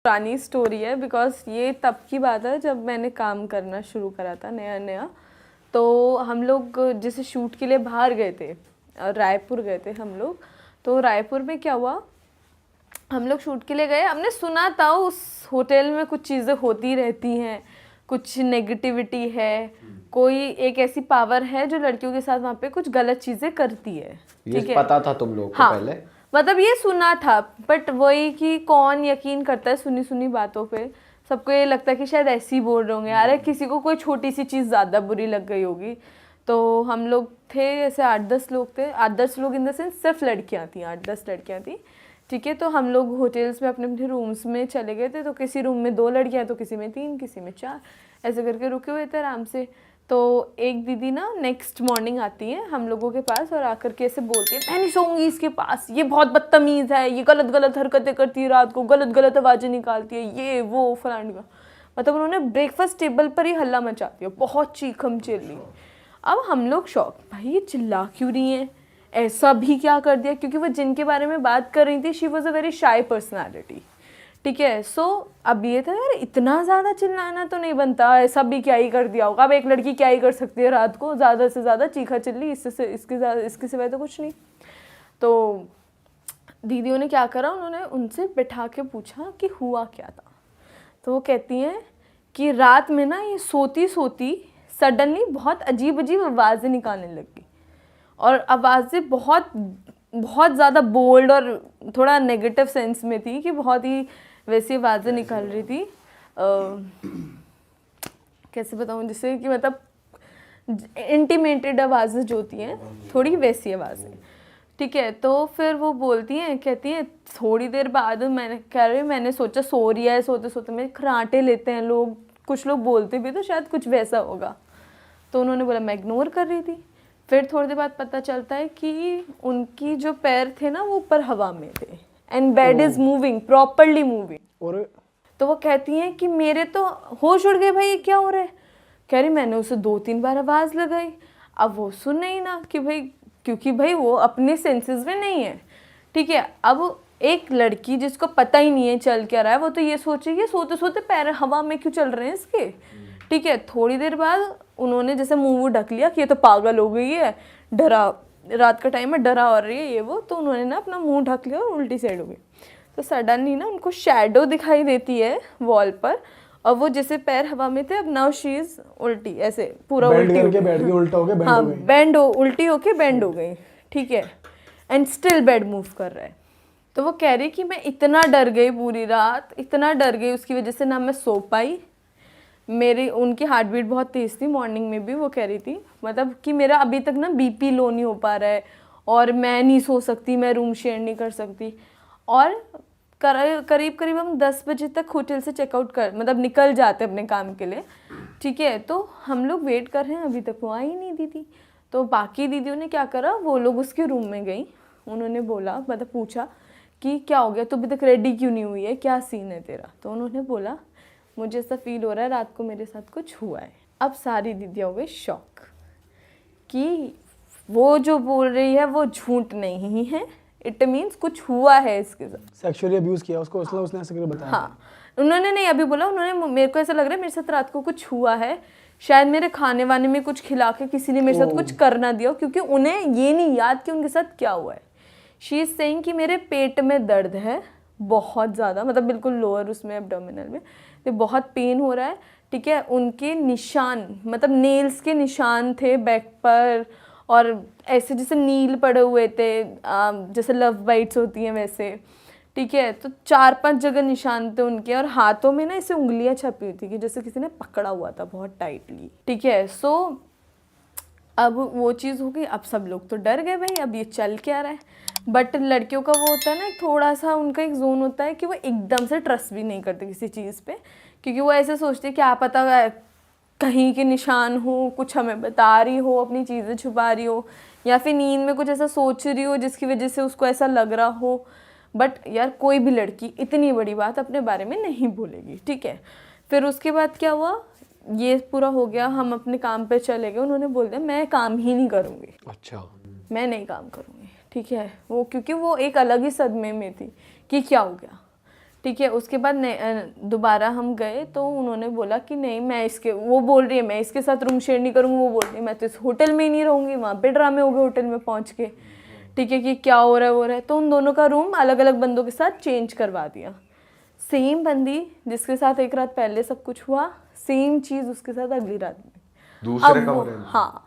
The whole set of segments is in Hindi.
पुरानी स्टोरी है बिकॉज ये तब की बात है जब मैंने काम करना शुरू करा था नया नया। तो हम लोग जैसे शूट के लिए बाहर गए थे, रायपुर गए थे हम लोग। तो रायपुर में क्या हुआ, हम लोग शूट के लिए गए, हमने सुना था उस होटल में कुछ चीज़ें होती रहती हैं, कुछ नेगेटिविटी है, कोई एक ऐसी पावर है जो लड़कियों के साथ वहाँ पे कुछ गलत चीज़ें करती है। ये ठीक है, पता था तुम लोग को हाँ, पहले? मतलब ये सुना था, बट वही कि कौन यकीन करता है सुनी सुनी बातों पे। सबको ये लगता है कि शायद ऐसे ही बोल रहे होंगे यार, किसी को कोई छोटी सी चीज़ ज़्यादा बुरी लग गई होगी। तो हम लोग थे ऐसे 8-10 लोग थे, 8-10 लोग इन द सेंस सिर्फ लड़कियाँ थी, 8-10 लड़कियाँ थी। ठीक है, तो हम लोग होटल्स में अपने अपने रूम्स में चले गए थे। तो किसी रूम में 2 लड़कियाँ, तो किसी में 3, किसी में 4, ऐसे करके रुके हुए थे आराम से। तो एक दीदी ना नेक्स्ट मॉर्निंग आती है हम लोगों के पास और आकर के ऐसे बोलती है, मैं नहीं सोऊंगी इसके पास, ये बहुत बदतमीज़ है, ये गलत गलत हरकतें करती है, रात को गलत गलत आवाज़ें निकालती है, ये वो फलान का। मतलब उन्होंने ब्रेकफास्ट टेबल पर ही हल्ला मचा दिया, बहुत चीखम चिल्ली। अब हम लोग शॉक, भाई ये चिल्ला क्यों रही है, ऐसा भी क्या कर दिया, क्योंकि वो जिनके बारे में बात कर रही थी she was a very shy personality. ठीक है, सो अब ये था यार इतना ज़्यादा चिल्लाना तो नहीं बनता, ऐसा भी क्या ही कर दिया होगा। अब एक लड़की क्या ही कर सकती है रात को, ज़्यादा से ज़्यादा चीखा चिल्ली, इसके सिवाय तो कुछ नहीं। तो दीदियों ने क्या करा, उन्होंने उनसे बिठा के पूछा कि हुआ क्या था। तो वो कहती हैं कि रात में ना ये सोती सोती सडनली बहुत अजीब अजीब आवाज़ें निकालने लगी, और आवाज़ें बहुत बहुत ज़्यादा बोल्ड और थोड़ा नेगेटिव सेंस में थी, कि बहुत ही वैसी आवाज़ें निकल रही थी। कैसे बताऊँ, जिससे कि मतलब इंटीमेटेड आवाज़ें जो होती हैं, थोड़ी वैसी आवाज़ें। ठीक है, तो फिर वो बोलती हैं, कहती हैं थोड़ी देर बाद मैंने कह रही मैंने सोचा सो रही है, सोते सोते मेरे खराटे लेते हैं लोग, कुछ लोग बोलते भी तो शायद कुछ वैसा होगा। तो उन्होंने बोला मैं इग्नोर कर रही थी। फिर थोड़ी देर बाद पता चलता है कि उनकी जो पैर थे ना वो ऊपर हवा में थे, and bed is moving, properly moving. और तो वो कहती हैं कि मेरे तो होश उड़ गए, भाई ये क्या हो रहा है। कह रही मैंने उसे 2-3 बार आवाज़ लगाई, अब वो सुने ही ना, कि भाई क्योंकि भाई वो अपने सेंसेस में नहीं है। ठीक है, अब एक लड़की जिसको पता ही नहीं है चल क्या रहा है, वो तो ये सोचेगी सोते सोते पैर हवा में क्यों चल रहे हैं इसके। ठीक है, थोड़ी देर बाद उन्होंने जैसे मुंह ढक लिया कि ये तो पागल हो गई है, डरा, रात का टाइम है, डरा हो रही है ये वो। तो उन्होंने ना अपना मुंह ढक लिया और उल्टी साइड हो गई। तो सडनली ना उनको शैडो दिखाई देती है वॉल पर, और वो जैसे पैर हवा में थे, अब नाउ शी इज उल्टी, ऐसे पूरा बेंड उल्टी करके बैठ के उल्टा हो गया, बेंड हाँ, हो गई। बेंड हो, उल्टी होके बेंड हो गई। ठीक है, एंड स्टिल बेड मूव कर रहा है। तो वो कह रही कि मैं इतना डर गई पूरी रात, इतना डर गई उसकी वजह से, ना मैं सो पाई, मेरी उनकी हार्ट बीट बहुत तेज़ थी मॉर्निंग में भी। वो कह रही थी मतलब कि मेरा अभी तक ना बीपी लो नहीं हो पा रहा है, और मैं नहीं सो सकती, मैं रूम शेयर नहीं कर सकती। और करीब करीब हम 10 बजे तक होटल से चेकआउट कर मतलब निकल जाते अपने काम के लिए। ठीक है, तो हम लोग वेट कर रहे हैं, अभी तक वो आई नहीं दीदी। तो बाकी दीदियों ने क्या करा, वो लोग उसके रूम में गई, उन्होंने बोला मतलब पूछा कि क्या हो गया, तू अभी तक रेडी क्यों नहीं हुई है, क्या सीन है तेरा। तो उन्होंने बोला मुझे ऐसा फील हो रहा है रात को मेरे साथ कुछ हुआ है। अब सारी दीदियाँ हो गई शॉक कि वो जो बोल रही है वो झूठ नहीं है, इट मीन्स कुछ हुआ है इसके साथ, सेक्सुअली अब्यूज किया उसको, उसने उसने ऐसे करके बताया। हाँ, उन्होंने नहीं अभी बोला, उन्होंने मेरे को ऐसा लग रहा है मेरे साथ रात को कुछ हुआ है, शायद मेरे खाने वाने में कुछ खिला के किसी ने मेरे साथ कुछ कर ना दिया, क्योंकि उन्हें ये नहीं याद कि उनके साथ क्या हुआ है। शी इज सेइंग कि मेरे पेट में दर्द है बहुत ज़्यादा, मतलब बिल्कुल लोअर उसमें एब्डोमिनल में, तो बहुत पेन हो रहा है। ठीक है, उनके निशान मतलब नेल्स के निशान थे बैक पर, और ऐसे जैसे नील पड़े हुए थे, जैसे लव बाइट्स होती हैं वैसे। ठीक है, तो 4-5 जगह निशान थे उनके, और हाथों में ना ऐसे उंगलियां छपी हुई थी कि जैसे किसी ने पकड़ा हुआ था बहुत टाइटली। ठीक है, सो अब वो चीज़ हो गई। अब सब लोग तो डर गए भाई, अब ये चल क्या रहा है। बट लड़कियों का वो होता है ना थोड़ा सा, उनका एक जोन होता है कि वो एकदम से ट्रस्ट भी नहीं करते किसी चीज़ पे, क्योंकि वो ऐसे सोचते क्या पता कहीं के निशान हो, कुछ हमें बता रही हो, अपनी चीज़ें छुपा रही हो, या फिर नींद में कुछ ऐसा सोच रही हो जिसकी वजह से उसको ऐसा लग रहा हो। बट यार कोई भी लड़की इतनी बड़ी बात अपने बारे में नहीं बोलेगी। ठीक है, फिर उसके बाद क्या हुआ, ये पूरा हो गया, हम अपने काम पे चले गए। उन्होंने बोल दिया मैं काम ही नहीं करूँगी। अच्छा, मैं नहीं काम करूँगी। ठीक है, वो क्योंकि वो एक अलग ही सदमे में थी कि क्या हो गया। ठीक है। उसके बाद दोबारा हम गए तो उन्होंने बोला कि नहीं मैं इसके, वो बोल रही है मैं इसके साथ रूम शेयर नहीं करूँगी, वो बोल रही है मैं तो इस होटल में ही नहीं रहूँगी। वहाँ पे ड्रामे हो गए होटल में पहुँच के, ठीक है, कि क्या हो रहा है वो रहा है। तो उन दोनों का रूम अलग अलग बंदों के साथ चेंज करवा दिया। सेम बंदी जिसके साथ एक रात पहले सब कुछ हुआ, सेम चीज़ उसके साथ अगली रात में। दूसरे कमरे में? हाँ,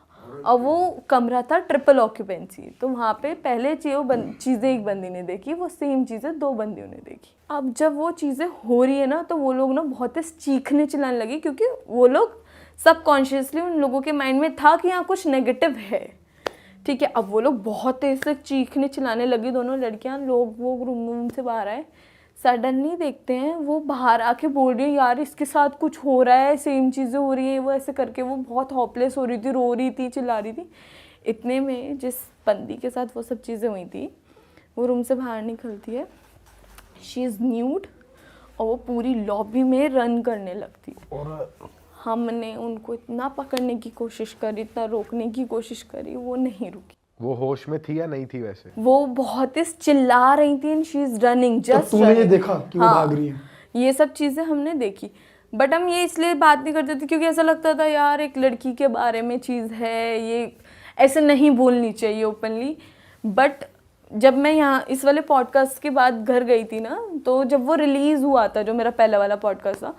अब वो कमरा था ट्रिपल ऑक्यूपेंसी, तो वहाँ पे पहले चीज़ें एक बंदी ने देखी, वो सेम चीज़ें 2 बंदियों ने देखी। अब जब वो चीज़ें हो रही है ना तो वो लोग ना बहुत ही चीखने चिल्लाने लगे, क्योंकि वो लोग सबकॉन्शियसली उन लोगों के माइंड में था कि यहाँ कुछ नेगेटिव है, ठीक है। अब वो लोग बहुत तेज से चीखने चिल्लाने लगी, दोनों लड़कियाँ। लोग वो रूम से बाहर आए, सडनली देखते हैं वो बाहर आके बोल रही है यार इसके साथ कुछ हो रहा है, सेम चीज़ें हो रही हैं, वो ऐसे करके वो बहुत होपलेस हो रही थी, रो रही थी, चिल्ला रही थी। इतने में जिस बंदी के साथ वो सब चीज़ें हुई थी वो रूम से बाहर निकलती है, शी इज़ न्यूड, और वो पूरी लॉबी में रन करने लगती है। और हमने उनको इतना पकड़ने की कोशिश करी, इतना रोकने की कोशिश करी, वो नहीं रुकी। वो होश में थी या नहीं थी वैसे? वो बहुत ही चिल्ला रही थी एंड शी इज रनिंग तो जस्ट। तूने ये देखा कि वो भाग रही है? ये सब चीज़ें हमने देखी, बट हम ये इसलिए बात नहीं करते थे क्योंकि ऐसा लगता था यार एक लड़की के बारे में चीज़ है, ये ऐसे नहीं बोलनी चाहिए ओपनली। बट जब मैं यहाँ इस वाले पॉडकास्ट के बाद घर गई थी ना, तो जब वो रिलीज़ हुआ था जो मेरा पहला वाला पॉडकास्ट था,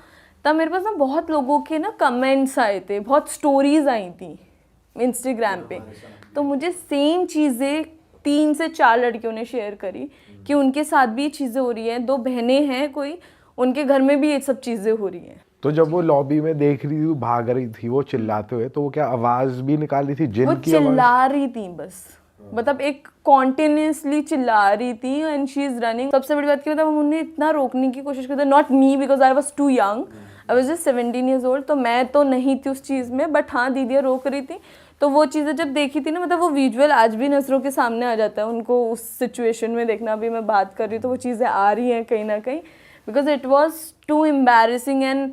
तब मेरे पास ना बहुत लोगों के ना कमेंट्स आए थे, बहुत स्टोरीज आई थी इंस्टाग्राम पे। तो मुझे सेम चीज़ें 3 से 4 लड़कियों ने शेयर करी कि उनके साथ भी ये चीज़ें हो रही हैं। 2 बहनें हैं कोई, उनके घर में भी ये सब चीज़ें हो रही हैं। तो जब वो लॉबी में देख रही थी, भाग रही थी वो चिल्लाते हुए, तो वो क्या आवाज़ भी निकाल रही थी, वो जिन की आवाज़? चिल्ला रही थी बस, मतलब एक कॉन्टिन्यूसली चिल्ला रही थी एंड शी इज रनिंग। सबसे बड़ी बात की मतलब हम उन्हें इतना रोकने की कोशिश करते, not me because I was too young, I was just 17 years old, तो मैं तो नहीं थी उस चीज़ में, बट हाँ दीदियाँ रोक रही थी। तो वो चीज़ें जब देखी थी ना, मतलब वो विजुअल आज भी नज़रों के सामने आ जाता है उनको, उस सिचुएशन में देखना। भी मैं बात कर रही हूँ तो वो चीज़ें आ रही हैं कहीं ना कहीं, because it was too embarrassing and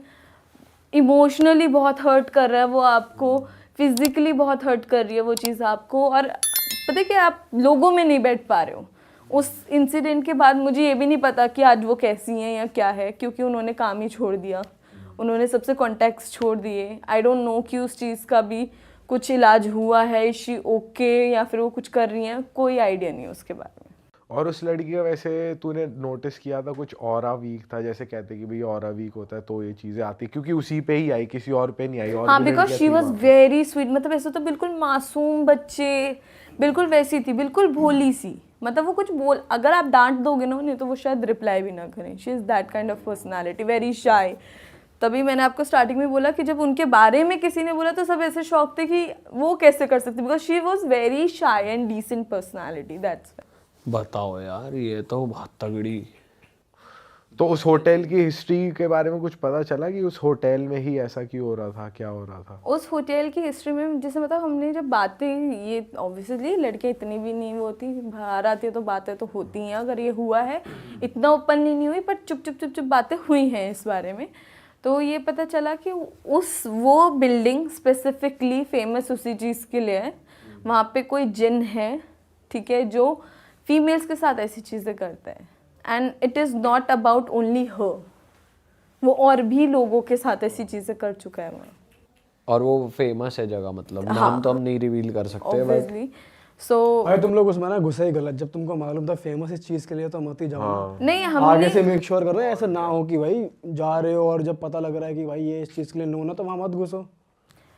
emotionally बहुत हर्ट कर रहा है वो आपको, फिजिकली बहुत हर्ट कर रही है वो चीज़ आपको, और पता है कि आप लोगों में नहीं बैठ पा रहे हो। उस इंसिडेंट के बाद मुझे ये भी नहीं पता कि आज वो कैसी हैं या क्या है, क्योंकि उन्होंने काम ही छोड़ दिया, उन्होंने सबसे कॉन्टैक्ट्स छोड़ दिए। आई डोंट नो कि उस चीज़ का भी कुछ इलाज हुआ है, इशी ओके, या फिर वो कुछ कर रही हैं, कोई आइडिया नहीं है उसके बारे में। और उस लड़की का वैसे तूने नोटिस किया था कुछ ऑरा वीक था, जैसे कहते कि भाई ऑरा वीक होता है तो ये चीज़ें आती, क्योंकि उसी पे ही आई, किसी और पे नहीं आई। और हाँ, भी बिकॉज लड़कियां शी थी वॉज वहाँ पे। वेरी स्वीट, मतलब ऐसा तो बिल्कुल मासूम बच्चे, बिल्कुल वैसी थी, बिल्कुल भोली सी। मतलब वो कुछ बोल, अगर आप डांट दोगे ना उन्हें तो वो शायद रिप्लाई भी ना करें। She is that kind of personality, very shy. तभी मैंने आपको स्टार्टिंग में बोला कि जब उनके बारे में किसी ने बोला तो सब ऐसे शौक थे कि वो कैसे कर सकती, because she was very shy and decent personality, that's. बताओ यार, ये तो बहुत तगड़ी। तो उस होटल की हिस्ट्री के बारे में कुछ पता चला कि उस होटल में ही ऐसा क्यों हो रहा था, क्या हो रहा था? उस होटल की हिस्ट्री में जैसे मतलब हमने जब बातें, ये ऑब्वियसली लड़कियाँ इतनी भी नहीं वो होती, बाहर आती है तो बातें तो होती हैं, अगर ये हुआ है इतना ओपनली नहीं हुई, पर चुप चुप चुप चुप बातें हुई हैं इस बारे में। तो ये पता चला कि वो बिल्डिंग स्पेसिफिकली फेमस उसी चीज़ के लिए है, वहाँ पे कोई जिन है, ठीक है, जो फीमेल्स के साथ ऐसी चीज़ें करता है। And it is not about only her, वो और भी लोगों के साथ ऐसी चीज़ें कर चुका है वहाँ। और वो फेमस है जगह, मतलब नाम तो हम नहीं रिवील कर सकते, बट ऑब्वियसली। सो भाई तुम लोग उसमें ना घुसे ही गलत, जब तुमको मालूम था फेमस इस चीज के लिए तो मत ही जाओ ना। नहीं, आगे हमने से मेक श्योर करो ऐसा ना हो कि भाई जा रहे हो और जब पता लग रहा है कि भाई ये इस चीज के लिए नो ना, तो वहाँ मत घुसो।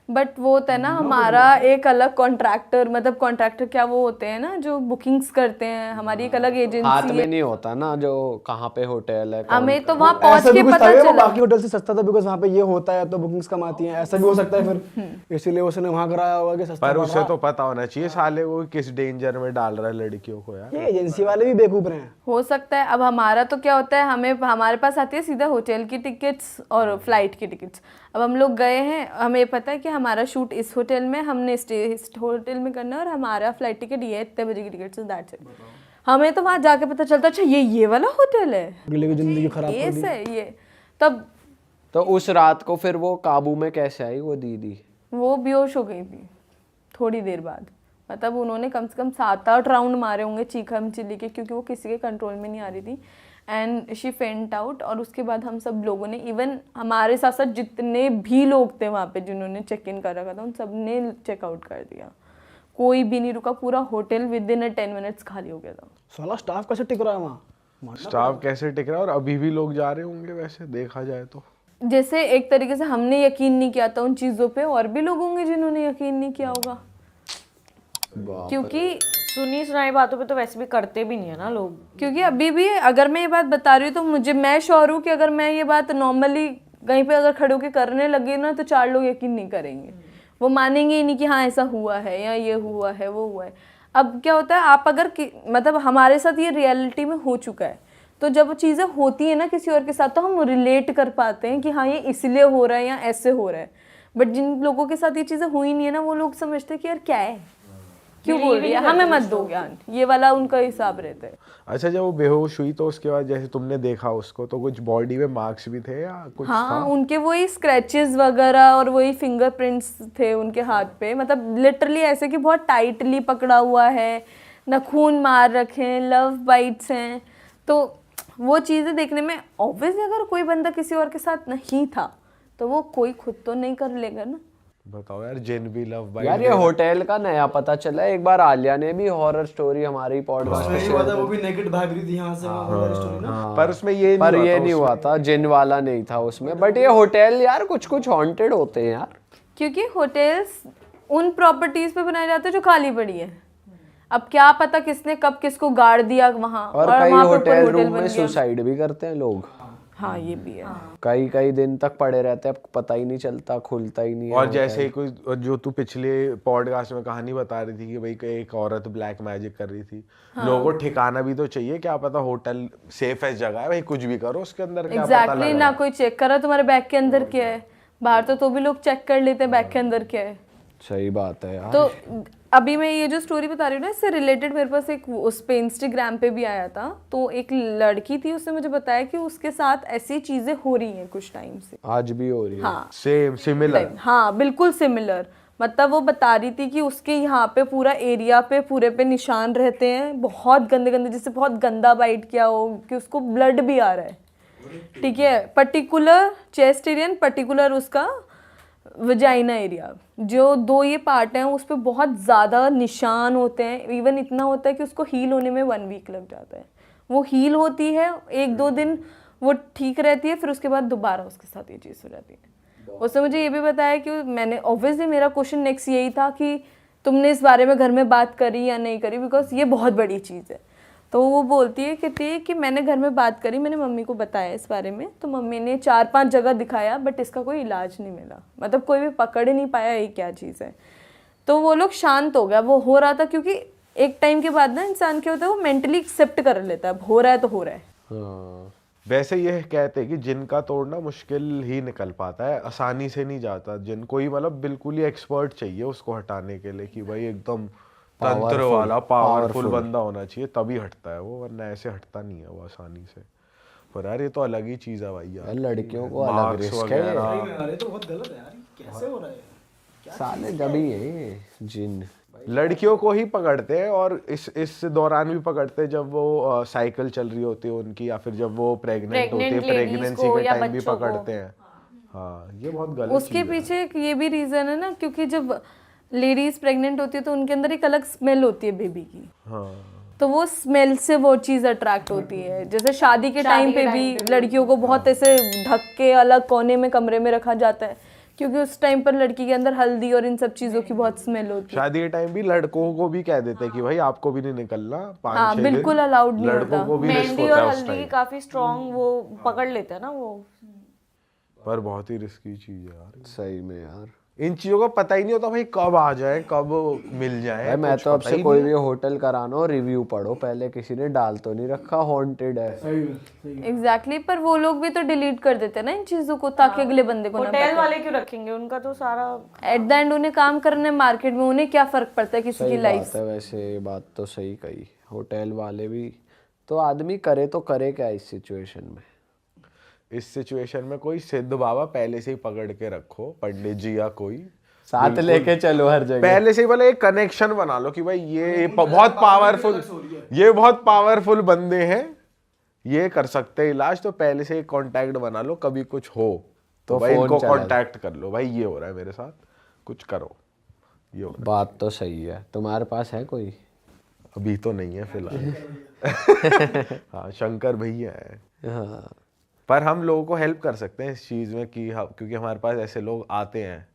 बट वो होता है ना हमारा एक अलग कॉन्ट्रैक्टर, मतलब कॉन्ट्रैक्टर क्या वो होते हैं ना जो बुकिंग्स करते हैं, हमारी एक अलग हाथ एजेंसी में है। नहीं होता ना जो कहाँ पे होटल है, हमें तो वहाँ पहुँच ऐसा भी के कुछ था पता क्या, वो चला। बाकी होटल से सस्ता था बिकॉज वहाँ पे ये होता है तो बुकिंग्स कम आती हैं, ऐसा भी हो सकता है फिर, इसीलिए उसने वहाँ कराया होगा कि सस्ता पर पड़ उसे रहा। तो पता होना चाहिए साले वो किस डेंजर में डाल रहा है लड़कियों को यार। ये एजेंसी वाले भी बेवकूफ रहे हैं। हो सकता है। अब हमारा तो क्या होता है, हमें हमारे पास आती है सीधा होटल की टिकट्स और फ्लाइट की टिकट्स। अब हम लोग गए हैं, हमें पता है कि हमारा शूट इस होटल में, हमने स्टे इस होटल में करना है और हमारा फ्लाइट टिकट ये है, इतने बजे की टिकट, सो दैट्स इट। हमें तो वहाँ जाके पता चलता अच्छा ये वाला होटल है, अगले की जिंदगी खराब ये कर दी। से ये। तब तो उस रात को फिर वो काबू में कैसे आई वो दीदी? वो बेहोश हो गई थी थोड़ी देर बाद, मतलब उन्होंने कम से कम 7-8 राउंड मारे होंगे चीखम चिल्ली के, क्योंकि वो किसी के कंट्रोल में नहीं आ रही थी। एंड शी फेंट आउट। और उसके बाद हम सब लोगों ने, इवन हमारे साथ साथ जितने भी लोग थे वहाँ पे जिन्होंने चेक इन कर रखा था, उन सब ने चेकआउट कर दिया, कोई भी नहीं रुका। पूरा होटल विद इन 10 मिनट्स खाली हो गया था। साला स्टाफ कैसे टिक रहा है वहाँ? स्टाफ कैसे टिक रहा है, और अभी भी लोग जा रहे होंगे वैसे देखा जाए तो। जैसे एक तरीके से हमने यकीन नहीं किया था उन चीज़ों पे, और भी लोग होंगे जिन्होंने यकीन नहीं किया होगा, क्योंकि सुनी सुनाई बातों पे तो वैसे भी करते भी नहीं है ना लोग। क्योंकि अभी भी अगर मैं ये बात बता रही हूँ तो मैं श्योर हूँ कि अगर मैं ये बात नॉर्मली कहीं पे अगर खड़े होकर करने लगी ना तो 4 लोग यकीन नहीं करेंगे, वो मानेंगे ही नहीं कि हाँ ऐसा हुआ है या ये हुआ है वो हुआ है। अब क्या होता है, आप अगर मतलब हमारे साथ ये रियलिटी में हो चुका है, तो जब वो चीज़ें होती है ना किसी और के साथ तो हम रिलेट कर पाते हैं कि हाँ ये इसलिए हो रहा है या ऐसे हो रहा है। बट जिन लोगों के साथ ये चीज़ें हुई नहीं है ना, वो लोग समझते हैं कि यार क्या है, क्यों बोल रही है, हमें मत दो ज्ञान, ये वाला उनका हिसाब रहता है। अच्छा, जब वो बेहोश हुई तो उसके बाद जैसे तुमने देखा उसको, तो कुछ बॉडी में मार्क्स भी थे या कुछ हाँ था? उनके वही स्क्रैचेस वगैरह और वही फिंगरप्रिंट्स थे उनके हाथ पे, मतलब लिटरली ऐसे कि बहुत टाइटली पकड़ा हुआ है, नाखून मार रखे हैं, लव बाइट्स हैं। तो वो चीज़ें देखने में ऑब्वियसली अगर कोई बंदा किसी और के साथ नहीं था तो वो कोई खुद तो नहीं कर लेगा ना। बताओ यार, जिन भी लव बाइट यार ये होटल का नया पता चला है। एक बार आलिया ने भी हॉरर स्टोरी हमारी पॉडकास्ट में शेयर वो भी नेकेड भाग रही थी यहाँ से वहाँ स्टोरी ना। पर उसमें ये पर नहीं ये हुआ नहीं हुआ था, जिन वाला नहीं था उसमें। बट ये होटल यार कुछ कुछ हॉन्टेड होते हैं यार, क्योंकि होटल्स उन प्रॉपर्टीज पे बनाए जाते हैं जो खाली पड़ी है। अब क्या पता किसने कब किसको गाड़ दिया वहाँ, और कई वहाँ पे होटल होटल रूम बन में गया। सुसाइड भी करते हैं लोग। हाँ ये भी है। कई कई दिन तक पड़े रहते हैं, पता ही नहीं चलता, खुलता ही नहीं है। और जैसे कोई जो तू पिछले पॉडकास्ट में कहानी बता रही थी कि भाई एक औरत ब्लैक मैजिक कर रही थी, लोगों को ठिकाना भी तो चाहिए, क्या पता होटल सेफ है जगह है भाई, कुछ भी करो उसके अंदर क्या पता एग्जैक्टली, ना कोई चेक करा तुम्हारे बैग के अंदर क्या है। बाहर तो भी लोग चेक कर लेते हैं बैग के अंदर क्या है। सही बात है यार। तो अभी मैं ये जो स्टोरी बता रही हूँ ना, इससे रिलेटेड मेरे पास एक उस पे इंस्टाग्राम पे भी आया था। तो एक लड़की थी, उसने मुझे बताया कि उसके साथ ऐसी चीजें हो रही हैं कुछ टाइम से। आज भी हो रही है। हाँ सेम सिमिलर। हाँ बिल्कुल सिमिलर। मतलब वो बता रही थी कि उसके यहाँ पे पूरा एरिया पे पूरे पे निशान रहते हैं, बहुत गंदे गंदे, जिससे बहुत गंदा बाइट किया हो कि उसको ब्लड भी आ रहा है। ठीक है, पर्टिकुलर चेस्ट एरिया, पर्टिकुलर उसका वजाइना एरिया, जो 2 ये पार्ट हैं उस पर बहुत ज़्यादा निशान होते हैं। इवन इतना होता है कि उसको हील होने में 1 वीक लग जाता है। वो हील होती है 1-2 दिन, वो ठीक रहती है, फिर उसके बाद दोबारा उसके साथ ये चीज़ हो जाती है। उसने मुझे ये भी बताया कि मैंने ऑब्वियसली, मेरा क्वेश्चन नेक्स्ट यही था कि तुमने इस बारे में घर में बात करी या नहीं करी, बिकॉज ये बहुत बड़ी चीज़ है। तो वो बोलती है, कहती है कि मैंने घर में बात करी, मैंने मम्मी को बताया इस बारे में, तो मम्मी ने 4-5 जगह दिखाया, बट इसका कोई इलाज नहीं मिला। मतलब कोई भी पकड़ ही नहीं पाया ये क्या चीज़ है। तो वो लोग शांत हो गया, वो हो रहा था, क्योंकि एक टाइम के बाद ना इंसान क्या होता है, वो मेंटली एक्सेप्ट कर लेता है, हो रहा है तो हो रहा है। हाँ। वैसे ये कहते हैं कि जिन का तोड़ना मुश्किल ही निकल पाता है, आसानी से नहीं जाता। जिन कोई मतलब बिल्कुल ही एक्सपर्ट चाहिए उसको हटाने के लिए, कि भाई एकदम तंत्र वाला पावरफुल बंदा होना चाहिए तभी हटता है वो, वरना ऐसे हटता नहीं है वो आसानी से। पर यार ये तो अलग ही चीज है भाई यार, लड़कियों को अलग मार्क्स रिस्क है। वगैरह। अरे तो बहुत गलत है यार, कैसे हो रहा है? साले जबी है जिन। लड़कियों को ही पकड़ते हैं, और इस दौरान भी पकड़ते हैं जब वो साइकिल चल रही होती है उनकी, या फिर जब वो प्रेग्नेंट होती है, प्रेगनेंसी के टाइम भी पकड़ते हैं। हाँ ये बहुत गलत उसके पीछे एक ये भी रीजन है ना, क्योंकि जब लेडीज प्रेग्नेंट होती है तो उनके अंदर एक अलग स्मेल होती है बेबी की। हाँ तो वो स्मेल से वो चीज़ अट्रैक्ट होती है। जैसे शादी के टाइम पे भी लड़कियों को बहुत ऐसे ढक के अलग कोने में कमरे में रखा जाता है, क्योंकि उस टाइम पर लड़की के अंदर हल्दी और इन सब चीज़ों की बहुत स्मेल होती है। शादी के टाइम भी लड़कों को भी कह देते हैं कि भाई आपको भी नहीं निकलना 5-6 हाँ, दिन, बिल्कुल अलाउड नहीं लड़कों होता। को भी रिस्क मेहंदी होता और है उस हल्दी टाइम। काफी स्ट्रॉन्ग वो पकड़ लेते हैं ना वो। पर बहुत ही रिस्की चीज है यार, सही में यार। इन चीजों का पता ही नहीं होता भाई, कब आ जाए कब मिल जाए। भाई मैं कुछ तो पता आपसे ही कोई नहीं। भी होटल कराना हो रिव्यू पढ़ो पहले, किसी ने डाल तो नहीं रखा हॉन्टेड है। एग्जैक्टली, पर वो लोग भी तो डिलीट कर देते हैं ना इन चीज़ों को, ताकि अगले बंदे को ना होटल वाले क्यों रखेंगे, उनका तो सारा एट द एंड उन्हें काम करना है मार्केट में, उन्हें क्या फर्क पड़ता है किसी की सही लाइफ बात है, वैसे बात तो सही कही। होटल वाले भी तो आदमी करे तो करे क्या इस सिचुएशन में। इस सिचुएशन में कोई सिद्ध बाबा पहले से ही पकड़ के रखो, पंडित जी या कोई साथ लेके चलो हर जगह। पहले से ही बोले एक कनेक्शन बना लो कि भाई ये बहुत पावरफुल, ये बहुत पावरफुल बंदे हैं, ये कर सकते हैं इलाज, तो पहले से कांटेक्ट बना लो, कभी कुछ हो तो तो भाई फोन इनको चला कांटेक्ट कर लो, भाई ये हो रहा है मेरे साथ, कुछ करो, ये हो रहा बात तो सही है। तुम्हारे पास है कोई? है। अभी तो नहीं है फिलहाल। हाँ शंकर भैया है, हाँ पर हम लोगों को हेल्प कर सकते हैं इस चीज़ में कि क्योंकि हमारे पास ऐसे लोग आते हैं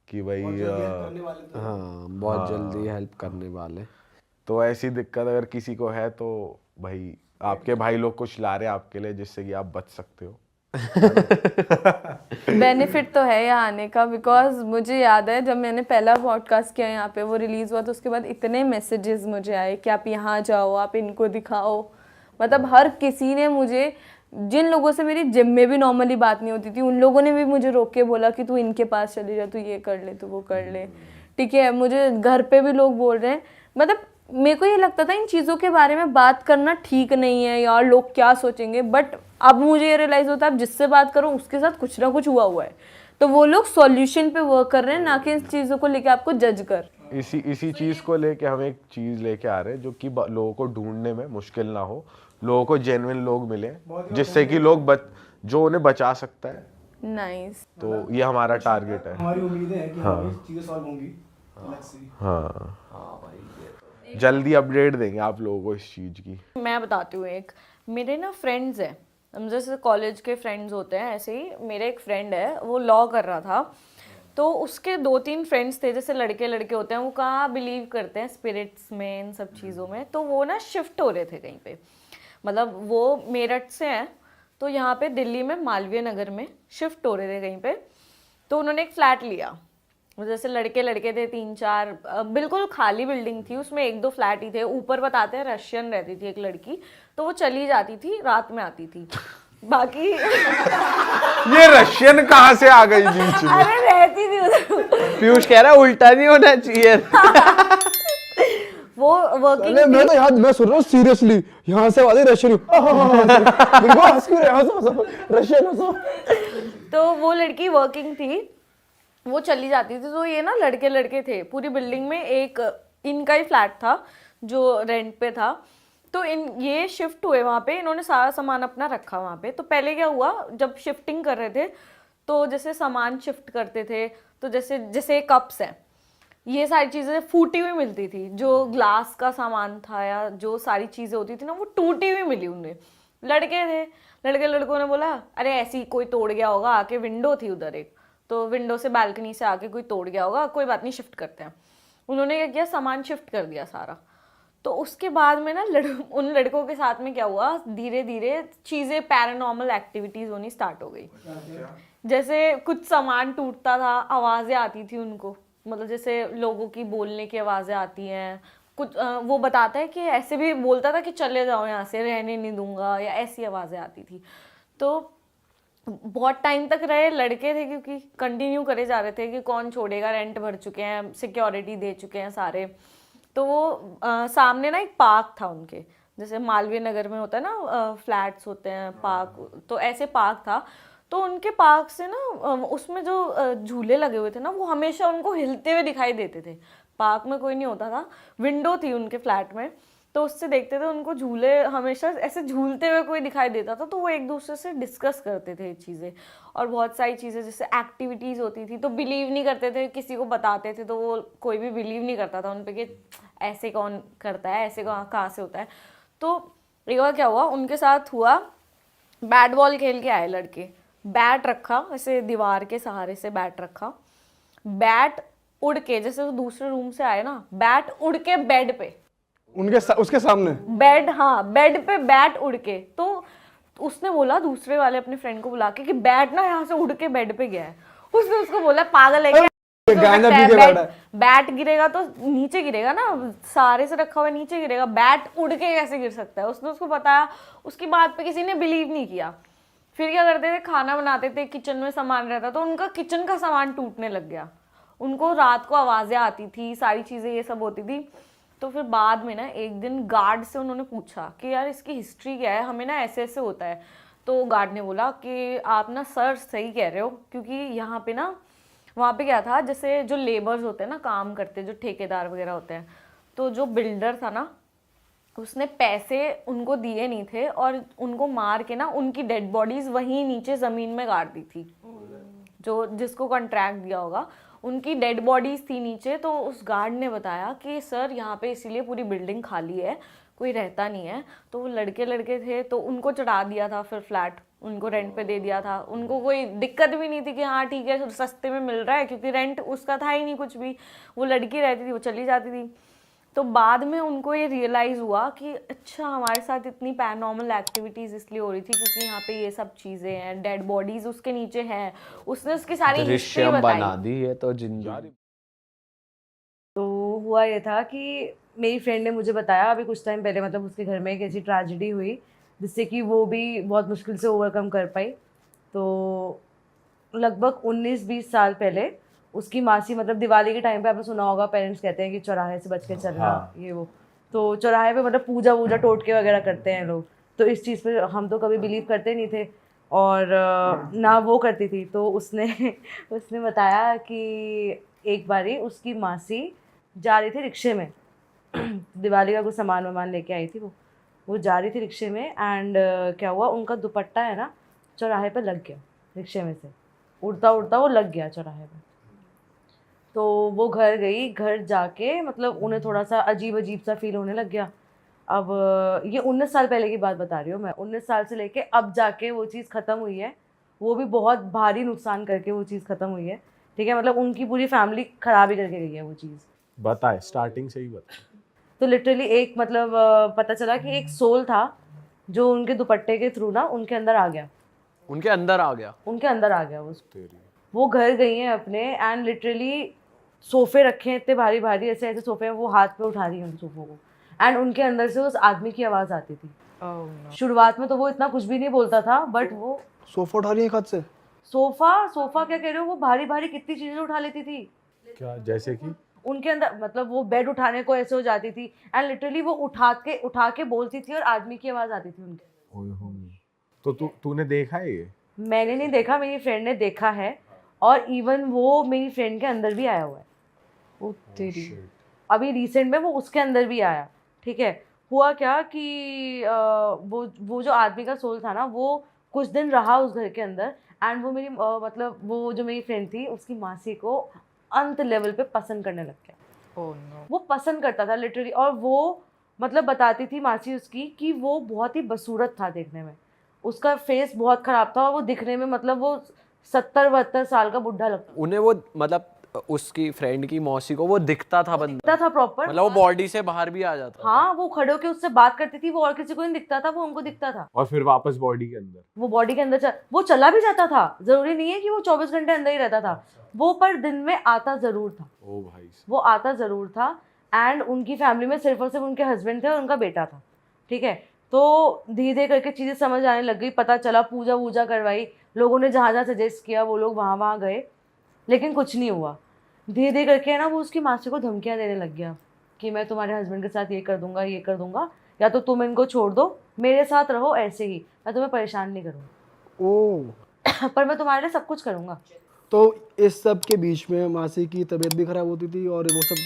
कि भाई हाँ, बहुत जल्दी हेल्प करने वाले। तो ऐसी दिक्कत अगर किसी को है तो भाई आपके भाई लोग कुछ ला रहे हैं आपके लिए जिससे कि आप बच सकते हो। बेनिफिट तो है यहाँ आने का, बिकॉज मुझे याद है जब मैंने पहला पॉडकास्ट किया यहाँ पे, वो रिलीज़ हुआ तो उसके बाद इतने मैसेजेस मुझे आए कि आप यहाँ जाओ, आप इनको दिखाओ। मतलब हर किसी ने मुझे, जिन लोगों से मेरी जिम में भी नॉर्मली बात नहीं होती थी, उन लोगों ने भी मुझे रोक के बोला कि तू इनके पास चली जा, तू ये कर ले, तू वो कर ले, ठीक है। मुझे घर पे भी लोग बोल रहे हैं, मतलब मेरे को ये लगता था इन चीज़ों के बारे में बात करना ठीक नहीं है यार, लोग क्या सोचेंगे, बट अब मुझे ये रियलाइज़ होता है अब जिससे बात करो उसके साथ कुछ ना कुछ हुआ है, तो वो लोग सॉल्यूशन पे वर्क कर रहे हैं, ना कि इन चीज़ों को लेके आपको जज कर। इसी चीज़ को लेके हम एक चीज़ लेके आ रहे हैं जो कि लोगों को ढूंढने में मुश्किल ना हो, लोगों को जेन्युइन लोग मिले जिससे कि लोग जो उन्हें बचा सकता है। नाइस। तो ये हमारा टारगेट है। हमारी उम्मीद है कि हमारी चीजें सॉल्व होंगी। हाँ जल्दी अपडेट देंगे आप लोगों को इस चीज़ की। मैं बताती हूँ एक, मेरे ना फ्रेंड्स हैं, हम जैसे कॉलेज के फ्रेंड्स होते हैं ऐसे ही मेरे एक फ्रेंड है, वो लॉ कर रहा था, तो उसके 2-3 फ्रेंड्स थे, जैसे लड़के लड़के होते हैं, वो कहाँ बिलीव करते हैं स्पिरिट्स में, इन सब चीज़ों में, तो वो ना शिफ्ट हो रहे थे कहीं पे, मतलब वो मेरठ से हैं तो यहाँ पे दिल्ली में मालवीय नगर में शिफ्ट हो रहे थे कहीं पे, तो उन्होंने एक फ्लैट लिया, जैसे लड़के लड़के थे 3-4, बिल्कुल खाली बिल्डिंग थी, उसमें 1-2 फ्लैट ही थे, ऊपर बताते हैं रशियन रहती थी एक लड़की, तो वो चली जाती थी, रात में आती थी, बाकी ये रशियन कहाँ से आ गई बीच में? अरे रहती थी उधर। पीयूष कह रहा है उल्टा नहीं होना चाहिए। वो वर्किंग अरे मैं तो याद, मैं सुन रहा हूँ सीरियसली, यहाँ से वाली रशियन रशियन। तो वो लड़की वर्किंग थी, वो चली जाती थी, तो ये ना लड़के लड़के थे पूरी बिल्डिंग में, एक इनका ही फ्लैट था जो रेंट पे था, तो ये शिफ्ट हुए वहाँ पे, इन्होंने सारा सामान अपना रखा वहाँ पे। तो पहले क्या हुआ, जब शिफ्टिंग कर रहे थे तो जैसे सामान शिफ्ट करते थे, तो जैसे कप्स हैं, ये सारी चीज़ें फूटी हुई मिलती थी, जो ग्लास का सामान था या जो सारी चीज़ें होती थी ना, वो टूटी हुई मिली उन्हें। लड़के थे, लड़कों ने बोला अरे ऐसी कोई तोड़ गया होगा, आके विंडो थी उधर एक, तो विंडो से बालकनी से आके कोई तोड़ गया होगा, कोई बात नहीं शिफ्ट करते हैं। उन्होंने क्या किया, सामान शिफ्ट कर दिया सारा। तो उसके बाद में ना उन लड़कों के साथ में क्या हुआ, धीरे धीरे चीज़ें पैरानॉर्मल एक्टिविटीज़ होनी स्टार्ट हो गई। जैसे कुछ सामान टूटता था, आवाज़ें आती थी उनको, मतलब जैसे लोगों की बोलने की आवाज़ें आती हैं, कुछ वो बताता है कि ऐसे भी बोलता था कि चले जाओ यहाँ से, रहने नहीं दूंगा, या ऐसी आवाज़ें आती थी। तो बहुत टाइम तक रहे लड़के थे, क्योंकि कंटिन्यू करे जा रहे थे कि कौन छोड़ेगा, रेंट भर चुके हैं, सिक्योरिटी दे चुके हैं सारे। तो वो सामने ना एक पार्क था उनके, जैसे मालवीय नगर में होता है ना, फ्लैट्स होते हैं पार्क, तो ऐसे पार्क था। तो उनके पार्क से ना उसमें जो झूले लगे हुए थे ना, वो हमेशा उनको हिलते हुए दिखाई देते थे। पार्क में कोई नहीं होता था, विंडो थी उनके फ्लैट में, तो उससे देखते थे उनको झूले हमेशा ऐसे झूलते हुए कोई दिखाई देता था, तो वो एक दूसरे से डिस्कस करते थे चीज़ें, और बहुत सारी चीज़ें जैसे एक्टिविटीज़ होती थी, तो बिलीव नहीं करते थे, किसी को बताते थे तो वो कोई भी बिलीव नहीं करता था उन पे कि ऐसे कौन करता है, ऐसे कहाँ से होता है। तो एक बार क्या हुआ उनके साथ हुआ, बैट बॉल खेल के आए लड़के, बैट रखा ऐसे दीवार के सहारे से, बैट रखा, बैट उड़ के, जैसे वो दूसरे रूम से आए ना, बैट उड़ के बेड पे, उसके सामने बेड, हाँ बेड पे बैट उड़ के। तो उसने बोला दूसरे वाले अपने फ्रेंड को बुला के कि बैट ना यहाँ से उड़ के बेड पे गया है। उसने उसको बोला पागल है क्या, बैट गिरेगा तो नीचे गिरेगा ना, सारे से रखा हुआ नीचे गिरेगा, बैट उड़ के कैसे गिर सकता है। उसने उसको बताया, उसकी बात पे किसी ने बिलीव नहीं किया। फिर क्या करते थे, खाना बनाते थे, किचन में सामान रहता तो उनका किचन का सामान टूटने लग गया, उनको रात को आवाज़ें आती थी, सारी चीज़ें ये सब होती थी। तो फिर बाद में ना एक दिन गार्ड से उन्होंने पूछा कि यार इसकी हिस्ट्री क्या है, हमें ना ऐसे ऐसे होता है। तो गार्ड ने बोला कि आप ना सर सही कह रहे हो, क्योंकि यहाँ पे ना, वहाँ पे क्या था, जैसे जो लेबर्स होते हैं ना, काम करते, जो ठेकेदार वगैरह होते हैं, तो जो बिल्डर था ना, उसने पैसे उनको दिए नहीं थे और उनको मार के ना उनकी डेड बॉडीज वहीं नीचे ज़मीन में गाड़ दी थी। जो जिसको कॉन्ट्रैक्ट दिया होगा उनकी डेड बॉडीज थी नीचे। तो उस गार्ड ने बताया कि सर यहाँ पे इसीलिए पूरी बिल्डिंग खाली है, कोई रहता नहीं है। तो वो लड़के थे तो उनको चढ़ा दिया था, फिर फ्लैट उनको रेंट पे दे दिया था। उनको कोई दिक्कत भी नहीं थी कि हाँ ठीक है सस्ते में मिल रहा है, क्योंकि रेंट उसका था ही नहीं कुछ भी। वो लड़की रहती थी, वो चली जाती थी। तो बाद में उनको ये रियलाइज़ हुआ कि अच्छा हमारे साथ इतनी पैरानॉर्मल एक्टिविटीज़ इसलिए हो रही थी क्योंकि यहाँ पे ये सब चीज़ें हैं, डेड बॉडीज उसके नीचे हैं। उसने उसकी सारी हिस्ट्री दृश्यम बताई। बना दी है तो जिंदगी। तो हुआ ये था कि मेरी फ्रेंड ने मुझे बताया अभी कुछ टाइम पहले, मतलब उसके घर में एक ऐसी ट्रेजेडी हुई जिससे कि वो भी बहुत मुश्किल से ओवरकम कर पाई। तो लगभग 19-20 साल पहले उसकी मासी, मतलब दिवाली के टाइम पे आपने सुना होगा पेरेंट्स कहते हैं कि चौराहे से बच के चलना, ये वो। तो चौराहे पे मतलब पूजा वूजा टोटके वगैरह करते हैं लोग। तो इस चीज़ पे हम तो कभी बिलीव करते नहीं थे और ना वो करती थी। तो उसने बताया कि एक बारी उसकी मासी जा रही थी रिक्शे में दिवाली का कुछ सामान वामान लेके आई थी। वो जा रही थी रिक्शे में एंड क्या हुआ, उनका दुपट्टा है ना चौराहे पे लग गया, रिक्शे में से उड़ता उड़ता वो लग गया चौराहे पे। तो वो घर गई, घर जाके मतलब उन्हें थोड़ा सा अजीब अजीब सा फील होने लग गया। अब ये 19 साल पहले की बात बता रही हूँ मैं, 19 साल से लेके अब जाके वो चीज़ ख़त्म हुई है। वो भी बहुत भारी नुकसान करके वो चीज़ ख़त्म हुई है, ठीक है। मतलब उनकी पूरी फैमिली ख़राब ही करके गई है वो चीज़। बताए स्टार्टिंग से ही बताए। तो लिटरली एक मतलब पता चला कि एक सोल था जो उनके दुपट्टे के थ्रू ना उनके अंदर आ गया, उनके अंदर आ गया। वो घर गई हैं अपने एंड लिटरली सोफे रखे हैं इतने भारी भारी, ऐसे ऐसे सोफे हैं, वो हाथ पे उठा रही हैं उन सोफों को एंड उनके अंदर से उस आदमी की आवाज़ आती थी। शुरुआत में तो वो इतना कुछ भी नहीं बोलता था, बट वो सोफा उठा रही है हाथ से। सोफा क्या कह रहे हो, वो भारी भारी कितनी चीज़ें उठा लेती थी क्या जैसे कि उनके अंदर। मतलब वो बेड उठाने को ऐसे हो जाती थी एंड लिटरली वो उठा के बोलती थी और आदमी की आवाज़ आती थी उनके। ओए हो। तो तूने देखा है ये? मैंने नहीं देखा, मेरी फ्रेंड ने देखा है और इवन वो मेरी फ्रेंड के अंदर भी आया हुआ है। ओ तेरी। अभी रिसेंट में वो उसके अंदर भी आया, ठीक है। हुआ क्या कि वो जो आदमी का सोल था ना वो कुछ दिन रहा उस घर के अंदर एंड वो मेरी मतलब वो जो मेरी फ्रेंड थी उसकी मासी को अंत लेवल पे पसंद करने लग गया। Oh no. वो पसंद करता था लिटरली, और वो मतलब बताती थी मासी उसकी कि वो बहुत ही बसूरत था देखने में, उसका फेस बहुत ख़राब था और वो दिखने में मतलब वो 70-72 साल का बुढ़ा लगता उन्हें वो मतलब उसकी फ्रेंड की मौसी को वो दिखता था बंदा, था प्रॉपर। मतलब वो बॉडी से बाहर भी आ जाता। हाँ, वो खड़े होकर उससे बात करती थी, वो और किसी को नहीं दिखता था, वो उनको दिखता था। और फिर वापस बॉडी के अंदर वो बॉडी के अंदर वो चला भी जाता था, जरूरी नहीं है कि वो 24 घंटे अंदर ही रहता था वो, पर दिन में आता जरूर था। ओ भाई। वो आता जरूर था एंड उनकी फैमिली में सिर्फ और सिर्फ उनके हस्बैंड थे और उनका बेटा था, ठीक है। तो धीरे धीरे करके चीज़ें समझ आने लग गई, पता चला, पूजा वूजा करवाई, लोगों ने जहाँ जहाँ सजेस्ट किया वो लोग वहाँ गए, लेकिन कुछ नहीं हुआ। धीरे धीरे करके ना वो उसकी मासी को धमकियाँ देने लग गया कि मैं तुम्हारे हस्बैंड के साथ ये कर दूंगा, या तो तुम इनको छोड़ दो, मेरे साथ रहो ऐसे ही, मैं तुम्हें परेशान नहीं करूँगा। ओह। पर मैं तुम्हारे लिए सब कुछ करूँगा। तो इस सब के बीच में मासी की तबीयत भी खराब होती थी और वो सब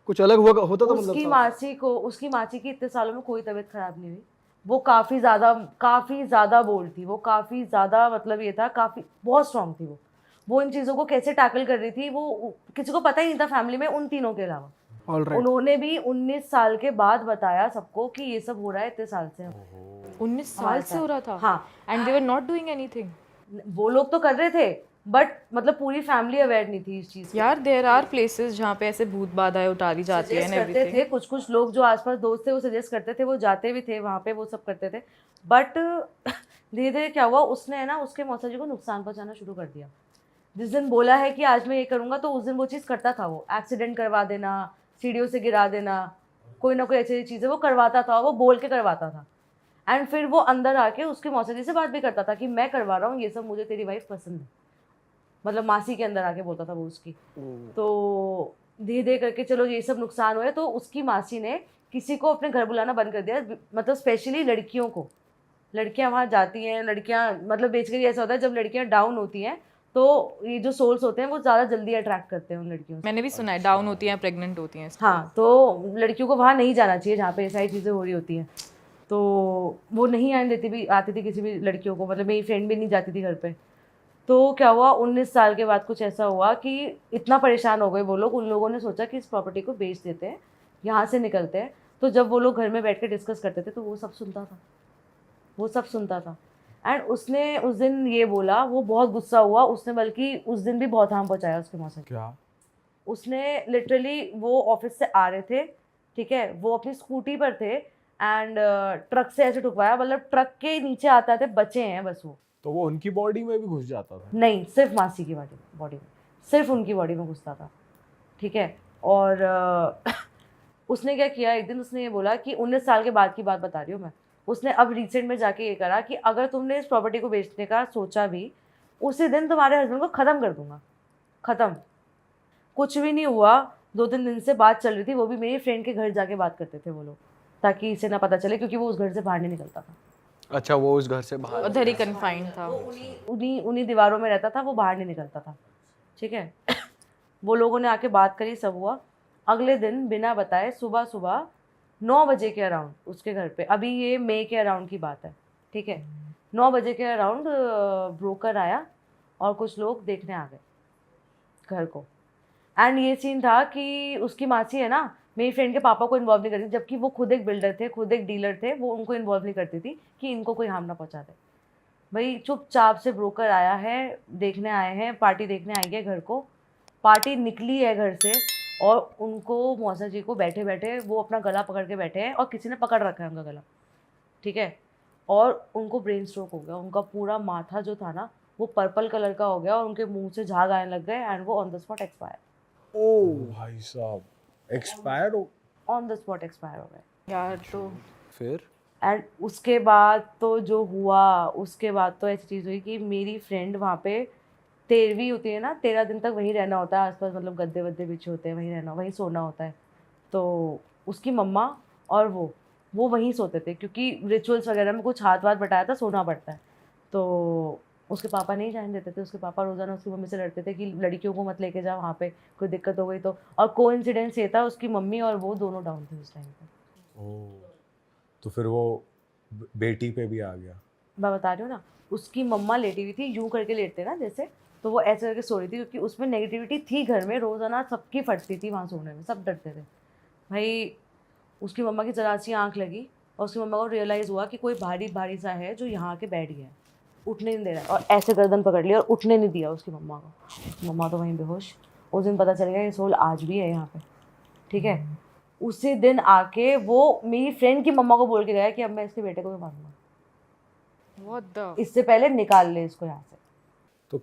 कुछ अलग होता था। उसकी मतलब मासी की इतने सालों में कोई तबीयत खराब नहीं हुई। वो काफ़ी ज़्यादा बोल्ड थी, वो काफ़ी ज़्यादा, मतलब ये था, काफ़ी बहुत स्ट्रांग थी वो इन चीज़ों को कैसे टैकल कर रही थी वो किसी को पता ही नहीं था फैमिली में, उन तीनों के अलावा। ऑलराइट। उन्होंने भी 19 साल के बाद बताया सबको कि ये सब हो रहा है इतने साल से। 19 साल से हो रहा था? हाँ। And they were not doing anything? वो लोग तो कर रहे थे बट मतलब पूरी फैमिली अवेयर नहीं थी इस चीज़ से। यार देयर आर प्लेसेस जहाँ पे ऐसे भूत बाधाएं उतारी जाती है एंड करते एवरीथिंग। थे कुछ लोग जो आसपास दोस्त थे वो सजेस्ट करते थे, वो जाते भी थे वहाँ पे, वो सब करते थे। बट धीरे धीरे क्या हुआ, उसने है ना उसके मौसा जी को नुकसान पहुँचाना शुरू कर दिया। जिस दिन बोला है कि आज मैं ये करूँगा तो उस दिन वो चीज़ करता था। वो एक्सीडेंट करवा देना, सीढ़ियों से गिरा देना, कोई ना कोई ऐसी चीज़ें वो करवाता था, वो बोल के करवाता था। एंड फिर वो अंदर आके उसके मौसा जी से बात भी करता था कि मैं करवा रहा हूँ ये सब, मुझे तेरी वाइफ पसंद है, मतलब मासी के अंदर आके बोलता था वो उसकी। तो धीरे धीरे करके चलो ये सब नुकसान हुए तो उसकी मासी ने किसी को अपने घर बुलाना बंद कर दिया, मतलब स्पेशली लड़कियों को। लड़कियां वहाँ जाती हैं, लड़कियां मतलब बेसिकली ऐसा होता है जब लड़कियां डाउन होती हैं तो ये जो सोल्स होते हैं वो ज़्यादा जल्दी अट्रैक्ट करते हैं उन लड़कियों से। मैंने भी सुना है डाउन होती हैं, प्रेग्नेंट होती हैं। हाँ, तो लड़कियों को वहाँ नहीं जाना चाहिए जहाँ पे ये सारी चीज़ें हो रही होती हैं। तो वो नहीं आती थी किसी भी लड़कियों को, मतलब मेरी फ्रेंड भी नहीं जाती थी घर पे। तो क्या हुआ, 19 साल के बाद कुछ ऐसा हुआ कि इतना परेशान हो गए वो लोग, उन लोगों ने सोचा कि इस प्रॉपर्टी को बेच देते हैं, यहाँ से निकलते हैं। तो जब वो लोग घर में बैठ के डिस्कस करते थे तो वो सब सुनता था। एंड उसने उस दिन ये बोला, वो बहुत गुस्सा हुआ, उसने बल्कि उस दिन भी बहुत हार्म पहुँचाया उसके मौसम। क्या? उसने लिटरली, वो ऑफिस से आ रहे थे, ठीक है, वो अपनी स्कूटी पर थे एंड ट्रक से ऐसे ठुकवाया, मतलब ट्रक के नीचे आते आते बचे हैं बस वो। तो वो उनकी बॉडी में भी घुस जाता था? नहीं, सिर्फ मासी की बॉडी में, सिर्फ उनकी बॉडी में घुसता था, ठीक है। और उसने क्या किया, एक दिन उसने ये बोला कि 19 साल के बाद की बात बता रही हूँ मैं, उसने अब रिसेंट में जाके ये करा कि अगर तुमने इस प्रॉपर्टी को बेचने का सोचा भी, उसी दिन तुम्हारे हस्बैंड को ख़त्म कर दूंगा, ख़त्म। कुछ भी नहीं हुआ, 2-3 दिन से बात चल रही थी, वो भी मेरी फ्रेंड के घर जाके बात करते थे वो लोग, ताकि इसे ना पता चले, क्योंकि वो उस घर से बाहर नहीं निकलता था। अच्छा, वो उस घर से बाहर उधर ही कन्फाइंड था। उन्हीं दीवारों में रहता था, वो बाहर नहीं निकलता था, ठीक है। वो लोगों ने आके बात करी, सब हुआ। अगले दिन बिना बताए सुबह 9 बजे के अराउंड उसके घर पे, अभी ये मई के अराउंड की बात है, ठीक है, 9 बजे के अराउंड ब्रोकर आया और कुछ लोग देखने आ गए घर को। एंड ये सीन था कि उसकी मासी है ना, मेरी फ्रेंड के पापा को इन्वॉल्व नहीं करती, जबकि वो खुद एक बिल्डर थे, खुद एक डीलर थे, वो उनको इन्वॉल्व नहीं करती थी कि इनको कोई हार्म ना पहुंचा दे। भाई चुपचाप से ब्रोकर आया है, देखने आए हैं, पार्टी देखने आई है घर को, पार्टी निकली है घर से, और उनको मौसा जी को बैठे बैठे वो अपना गला पकड़ के बैठे हैं, और किसी ने पकड़ रखा है उनका गला, ठीक है। और उनको ब्रेन स्ट्रोक हो गया, उनका पूरा माथा जो था ना वो पर्पल कलर का हो गया, और उनके मुंह से झाग आने लग गए, एंड वो ऑन द स्पॉट एक्सपायर। ओ भाई साहब, एक्सपायर हो? ऑन द स्पॉट एक्सपायर हो गए यार तो फिर एंड उसके बाद तो जो हुआ, उसके बाद तो ऐसी चीज़ हुई कि मेरी फ्रेंड वहाँ पे 13वीं होती है ना, 13 दिन तक वहीं रहना होता है आसपास, मतलब गद्दे वद्दे बिछे होते हैं, वहीं रहना, वहीं सोना होता है। तो उसकी मम्मा और वो वहीं सोते थे, क्योंकि रिचुअल्स वगैरह में कुछ हाथ वाथ बटाया था, सोना पड़ता है। तो उसके पापा नहीं जाने देते थे, उसके पापा रोज़ाना उसकी मम्मी से लड़ते थे कि लड़कियों को मत लेके जाओ वहाँ पे, कोई दिक्कत हो गई तो। और कोइंसिडेंस ये था, उसकी मम्मी और वो दोनों डाउन थे उस टाइम पे। ओह, तो फिर वो बेटी पे भी आ गया? मैं बता रही हूँ ना, उसकी मम्मा लेटी हुई थी, यूं करके लेटते ना जैसे, तो वो ऐसे करके सो रही थी, क्योंकि उसमें नेगेटिविटी थी घर में, रोज़ाना सबकी फटती थी वहाँ सोने में, सब डरते थे। भाई उसकी मम्मा की जरा सी आँख लगी, और उसकी मम्मा को रियलाइज़ हुआ कि कोई भारी भारी सा है जो यहाँ के बैठ गया है, उठने नहीं दे रहा है, और ऐसे गर्दन पकड़ लिया और उठने नहीं दिया उसकी मम्मा को। मम्मा तो वहीं बेहोश। उस दिन पता चल गया ये सोल आज भी है यहाँ पे, ठीक है। उसी दिन आके वो मेरी फ्रेंड की मम्मा को बोल के गया कि अब मैं इसके बेटे को भी मारूंगा, व्हाट द इससे पहले निकाल ले इसको यहाँ से। तो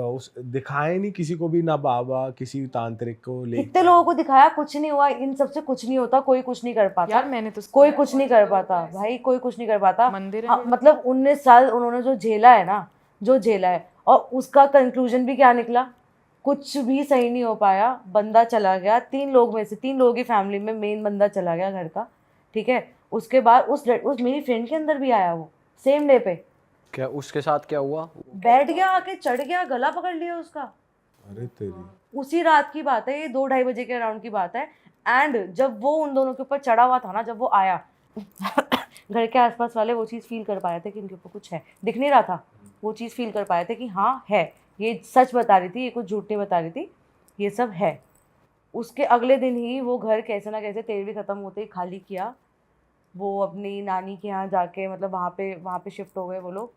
उस दिखाए नहीं किसी को भी, ना बाबा किसी तांत्रिक को ले? कितने लोगों को दिखाया, कुछ नहीं हुआ, इन सबसे कुछ नहीं होता, कोई कुछ नहीं कर पाता यार मैंने तो कोई कुछ नहीं कर पाता भाई, कोई कुछ नहीं कर पाता। मंदिर है हाँ, मतलब 19 साल उन्होंने जो झेला है ना, जो झेला है, और उसका कंक्लूजन भी क्या निकला, कुछ भी सही नहीं हो पाया, बंदा चला गया, 3 लोग में से 3 लोगों की फैमिली में मेन बंदा चला गया घर का, ठीक है। उसके बाद उस मेरी फ्रेंड के अंदर भी आया वो सेम डे पे, क्या उसके साथ क्या हुआ? बैठ गया आके, चढ़ गया, गला पकड़ लिया उसका। अरे तेरी। उसी रात की बात है ये, 2-2:30 बजे के अराउंड की बात है। एंड जब वो उन दोनों के ऊपर चढ़ा हुआ था ना, जब वो आया घर के आसपास वाले वो चीज़ फील कर पाए थे कि इनके ऊपर कुछ है, दिख नहीं रहा था, वो चीज़ फील कर पाए थे कि हाँ है, ये सच बता रही थी, ये कुछ झूठ नहीं बता रही थी, ये सब है। उसके अगले दिन ही वो घर कैसे ना कैसे 13वीं ख़त्म होते ही खाली किया, वो अपनी नानी के यहाँ जाके, मतलब वहाँ पे शिफ्ट हो गए वो लोग।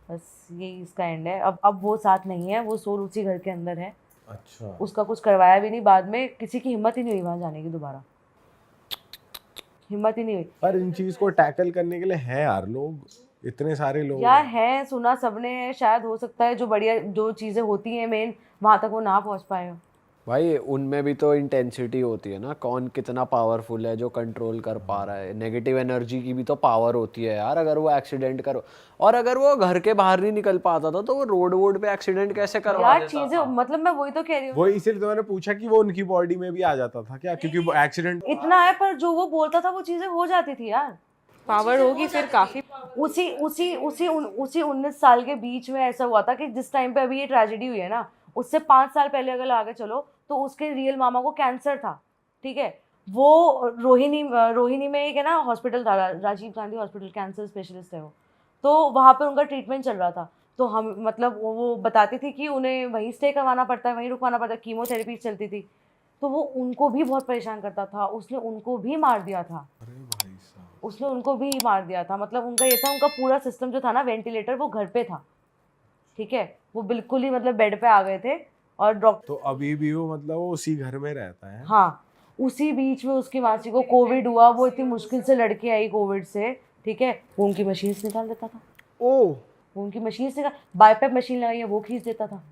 बस यही इसका एंड है। अब वो साथ नहीं है, वो सोल उसी घर के अंदर है। अच्छा। उसका कुछ करवाया भी नहीं, बाद में किसी की हिम्मत ही नहीं हुई वहाँ जाने की, दोबारा हिम्मत ही नहीं हुई। पर इन चीज को टैकल करने के लिए हैं यार लोग, इतने सारे लोग यार है, सुना सबने है, शायद हो सकता है जो बढ़िया जो चीज़ें होती हैं मेन, वहाँ तक वो ना पहुँच पाए हो। भाई उनमें भी तो इंटेंसिटी होती है ना, कौन कितना पावरफुल है जो कंट्रोल कर पा रहा है। नेगेटिव एनर्जी की भी तो पावर होती है यार। अगर वो एक्सीडेंट करो, और अगर वो घर के बाहर नहीं निकल पाता था तो वो रोड पे एक्सीडेंट कैसे करवा यार चीज़ें, मतलब मैं वही तो कह रही हूँ, वो इसीलिए तो मैंने पूछा कि वो उनकी बॉडी में भी आ जाता था क्या, क्योंकि वो एक्सीडेंट इतना है, पर जो वो बोलता था वो चीज़ें हो जाती थी यार। पावर होगी फिर काफी। उसी 19 साल के बीच में ऐसा हुआ था कि जिस टाइम पे अभी ये ट्रेजेडी हुई है ना, उससे 5 साल पहले अगर आगे चलो तो उसके रियल मामा को कैंसर था, ठीक है। वो रोहिणी में एक है ना हॉस्पिटल था, Rajiv Gandhi hospital, cancer specialist है वो, तो वहाँ पे उनका ट्रीटमेंट चल रहा था। तो हम मतलब वो बताती थी कि उन्हें वहीं स्टे करवाना पड़ता है, वहीं रुकवाना पड़ता है, कीमोथेरेपी चलती थी, तो वो उनको भी बहुत परेशान करता था। उसने उनको भी मार दिया था, उसने उनको भी मार दिया था। मतलब उनका ये था, उनका पूरा सिस्टम जो था ना, वेंटिलेटर, वो घर पे था, ठीक है। वो बिल्कुल ही मतलब बेड पे आ गए थे और डॉक्टर, तो अभी भी वो मतलब वो उसी घर में रहता है। हाँ, उसी बीच में उसकी मासी को कोविड हुआ। वो इतनी मुश्किल से लड़के आई कोविड से, ठीक है। वो उनकी मशीन से निकाल देता था, ओह, वो उनकी मशीन से, बाईपैप मशीन लगाई है वो खींच देता था।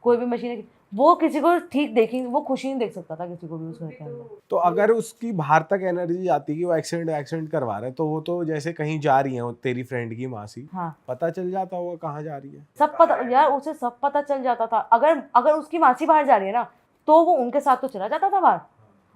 कोई भी मशीन, वो किसी को ठीक देखेंगे, वो खुशी नहीं देख सकता था किसी को भी उस घर के अंदर। तो अगर उसकी बाहर तक एनर्जी जाती कि वो एक्सीडेंट करवा रहा है, तो वो तो जैसे कहीं जा रही है तेरी फ्रेंड की मासी, हाँ, पता चल जाता होगा कहाँ जा रही है। सब पता यार, उसे सब पता चल जाता था। अगर उसकी मासी बाहर जा रही है ना, तो वो उनके साथ तो चला जाता था बाहर,